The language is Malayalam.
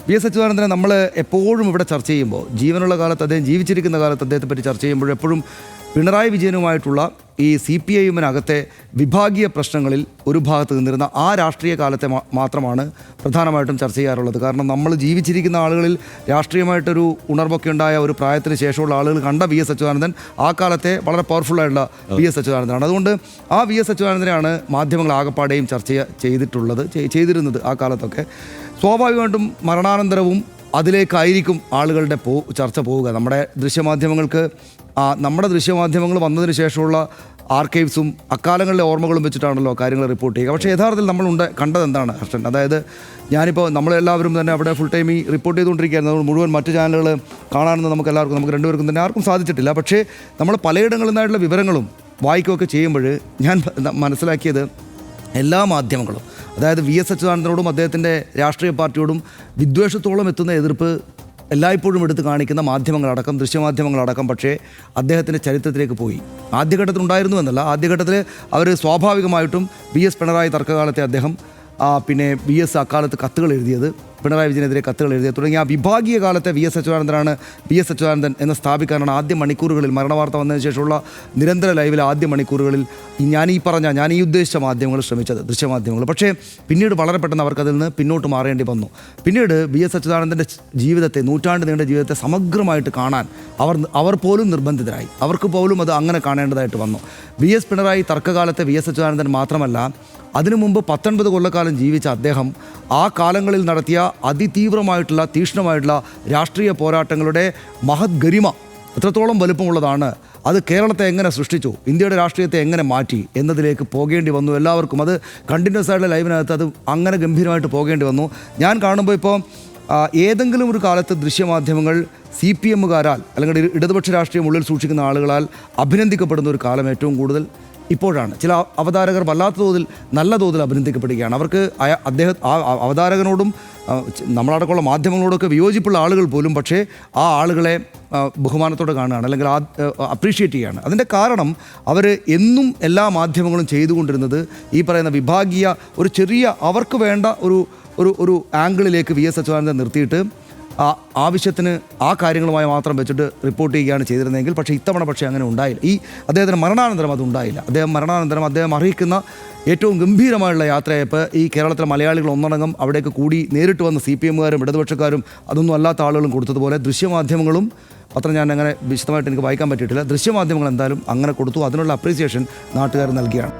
വി.എസ്. അച്യുതാനന്ദനെ നമ്മൾ എപ്പോഴും ഇവിടെ ചർച്ച ചെയ്യുമ്പോൾ ജീവനുള്ള കാലത്ത് അദ്ദേഹം ജീവിച്ചിരിക്കുന്ന കാലത്ത് അദ്ദേഹത്തെ പറ്റി ചർച്ച ചെയ്യുമ്പോൾ എപ്പോഴും പിണറായി വിജയനുമായിട്ടുള്ള ഈ CPI-അകത്തെ വിഭാഗീയ പ്രശ്നങ്ങളിൽ ഒരു ഭാഗത്ത് നിന്നിരുന്ന ആ രാഷ്ട്രീയ കാലത്തെ മാത്രമാണ് പ്രധാനമായിട്ടും ചർച്ച ചെയ്യാറുള്ളത്. കാരണം നമ്മൾ ജീവിച്ചിരിക്കുന്ന ആളുകളിൽ രാഷ്ട്രീയമായിട്ടൊരു ഉണർവൊക്കെ ഉണ്ടായ ഒരു പ്രായത്തിന് ശേഷമുള്ള ആളുകൾ കണ്ട വി.എസ്. അച്യുതാനന്ദൻ ആ കാലത്തെ വളരെ പവർഫുള്ളായിട്ടുള്ള വി.എസ്. അച്യുതാനന്ദനാണ്. അതുകൊണ്ട് ആ വി.എസ്. അച്യുതാനന്ദനെയാണ് മാധ്യമങ്ങൾ ആകപ്പാടെയും ചർച്ച ചെയ്തിരുന്നത് ആ കാലത്തൊക്കെ. സ്വാഭാവികമായിട്ടും മരണാനന്തരവും അതിലേക്കായിരിക്കും ആളുകളുടെ ചർച്ച പോവുക. നമ്മുടെ ദൃശ്യമാധ്യമങ്ങൾ വന്നതിന് ശേഷമുള്ള ആർക്കൈവ്സും അക്കാലങ്ങളിലെ ഓർമ്മകളും വെച്ചിട്ടാണല്ലോ കാര്യങ്ങൾ റിപ്പോർട്ട് ചെയ്യുക. പക്ഷേ യഥാർത്ഥത്തിൽ നമ്മൾ കണ്ടത് എന്താണ് ഹർഷൻ? അതായത് ഞാനിപ്പോൾ നമ്മളെല്ലാവരും തന്നെ അവിടെ ഫുൾ ടൈം ഈ റിപ്പോർട്ട് ചെയ്തുകൊണ്ടിരിക്കുകയായിരുന്നു. നമ്മൾ മുഴുവൻ മറ്റ് ചാനലുകൾ കാണാനൊന്നും നമുക്ക് രണ്ടുപേർക്കും തന്നെ ആർക്കും സാധിച്ചിട്ടില്ല. പക്ഷേ നമ്മൾ പലയിടങ്ങളിൽ നിന്നായിട്ടുള്ള വിവരങ്ങളും വായിക്കുകയൊക്കെ ചെയ്യുമ്പോൾ ഞാൻ മനസ്സിലാക്കിയത് എല്ലാ മാധ്യമങ്ങളും, അതായത് വി.എസ്. അച്യുതാനന്ദനോടും അദ്ദേഹത്തിൻ്റെ രാഷ്ട്രീയ പാർട്ടിയോടും വിദ്വേഷത്തോളം എത്തുന്ന എതിർപ്പ് എല്ലായ്പ്പോഴും എടുത്ത് കാണിക്കുന്ന മാധ്യമങ്ങളടക്കം, ദൃശ്യമാധ്യമങ്ങളടക്കം പക്ഷേ അദ്ദേഹത്തിൻ്റെ ചരിത്രത്തിലേക്ക് പോയി. ആദ്യഘട്ടത്തിൽ ഉണ്ടായിരുന്നു എന്നല്ല, ആദ്യഘട്ടത്തിൽ അവർ സ്വാഭാവികമായിട്ടും വി.എസ്. പിണറായി തർക്കകാലത്തെ അദ്ദേഹം പിന്നെ വി.എസ്. അക്കാലത്ത് കത്തുകൾ എഴുതിയത്, പിണറായി വിജയനെതിരെ കത്തുകൾ എഴുതിയത് തുടങ്ങി ആ വിഭാഗീയ കാലത്തെ വി.എസ്. അച്യുതാനന്ദനാണ് വി.എസ്. അച്യുതാനന്ദൻ എന്ന് സ്ഥാപിക്കാനാണ് ആദ്യ മണിക്കൂറുകളിൽ, മരണവാർത്ത വന്നതിന് ശേഷമുള്ള നിരന്തര ലൈവിലെ ആദ്യ മണിക്കൂറുകളിൽ ഞാൻ ഈ ഉദ്ദേശിച്ച മാധ്യമങ്ങൾ ശ്രമിച്ചത്, ദൃശ്യമാധ്യമങ്ങൾ. പക്ഷേ പിന്നീട് വളരെ പെട്ടെന്ന് അവർക്കതിൽ നിന്ന് പിന്നോട്ട് മാറേണ്ടി വന്നു. പിന്നീട് വി.എസ്. അച്യുതാനന്ദൻ്റെ ജീവിതത്തെ, നൂറ്റാണ്ട് നീണ്ട ജീവിതത്തെ സമഗ്രമായിട്ട് കാണാൻ അവർ പോലും നിർബന്ധിതരായി. അവർക്ക് പോലും അത് അങ്ങനെ കാണേണ്ടതായിട്ട് വന്നു. വി.എസ്. പിണറായി തർക്കകാലത്തെ വി.എസ്. അച്യുതാനന്ദൻ മാത്രമല്ല, അതിനു മുമ്പ് 19 കൊല്ലക്കാലം ജീവിച്ച അദ്ദേഹം ആ കാലങ്ങളിൽ നടത്തിയ അതിതീവ്രമായിട്ടുള്ള, തീക്ഷ്ണമായിട്ടുള്ള രാഷ്ട്രീയ പോരാട്ടങ്ങളുടെ മഹത് ഗരിമ എത്രത്തോളം വലുപ്പമുള്ളതാണ്, അത് കേരളത്തെ എങ്ങനെ സൃഷ്ടിച്ചു, ഇന്ത്യയുടെ രാഷ്ട്രീയത്തെ എങ്ങനെ മാറ്റി എന്നതിലേക്ക് പോകേണ്ടി വന്നു എല്ലാവർക്കും. അത് കണ്ടിന്യൂസ് ആയിട്ടുള്ള ലൈവിനകത്ത് അത് അങ്ങനെ ഗംഭീരമായിട്ട് പോകേണ്ടി വന്നു. ഞാൻ കാണുമ്പോൾ ഇപ്പോൾ ഏതെങ്കിലും ഒരു കാലത്ത് ദൃശ്യമാധ്യമങ്ങൾ CPM-കാരാൽ അല്ലെങ്കിൽ ഇടതുപക്ഷ രാഷ്ട്രീയം ഉള്ളിൽ സൂക്ഷിക്കുന്ന ആളുകളാൽ അഭിനന്ദിക്കപ്പെടുന്ന ഒരു കാലം ഏറ്റവും കൂടുതൽ ഇപ്പോഴാണ്. ചില അവതാരകർ വല്ലാത്ത തോതിൽ, നല്ല തോതിൽ അഭിനന്ദിക്കപ്പെടുകയാണ്. അവർക്ക് അവതാരകനോടും നമ്മളടക്കമുള്ള മാധ്യമങ്ങളോടൊക്കെ വിയോജിപ്പുള്ള ആളുകൾ പോലും പക്ഷേ ആ ആളുകളെ ബഹുമാനത്തോടെ കാണുകയാണ്, അല്ലെങ്കിൽ അപ്രീഷിയേറ്റ് ചെയ്യുകയാണ്. അതിൻ്റെ കാരണം അവർ എന്നും എല്ലാ മാധ്യമങ്ങളും ചെയ്തുകൊണ്ടിരുന്നത് ഈ പറയുന്ന വിഭാഗീയ ഒരു ചെറിയ അവർക്ക് വേണ്ട ഒരു ആംഗിളിലേക്ക് വി.എസ്. അച്യുതാനന്ദൻ നിർത്തിയിട്ട് ആവശ്യത്തിന് ആ കാര്യങ്ങളുമായി മാത്രം വെച്ചിട്ട് റിപ്പോർട്ട് ചെയ്യുകയാണ് ചെയ്തിരുന്നതെങ്കിൽ, പക്ഷേ ഇത്തവണ അങ്ങനെ ഉണ്ടായില്ല. അദ്ദേഹത്തിന് മരണാനന്തരം അത് ഉണ്ടായില്ല. അദ്ദേഹം അർഹിക്കുന്ന ഏറ്റവും ഗംഭീരമായുള്ള യാത്രയപ്പ് ഈ കേരളത്തിലെ മലയാളികൾ ഒന്നടങ്കം അവിടേക്ക് കൂടി നേരിട്ട് വന്ന CPM-കാരും ഇടതുപക്ഷക്കാരും അതൊന്നും അല്ലാത്ത ആളുകളും കൊടുത്തതുപോലെ ദൃശ്യമാധ്യമങ്ങളും, പത്രം ഞാൻ അങ്ങനെ വിശദമായിട്ട് എനിക്ക് വായിക്കാൻ പറ്റിയിട്ടില്ല, ദൃശ്യമാധ്യമങ്ങൾ എന്തായാലും അങ്ങനെ കൊടുത്തു. അതിനുള്ള അപ്രീസിയേഷൻ നാട്ടുകാർ നൽകിയാണ്.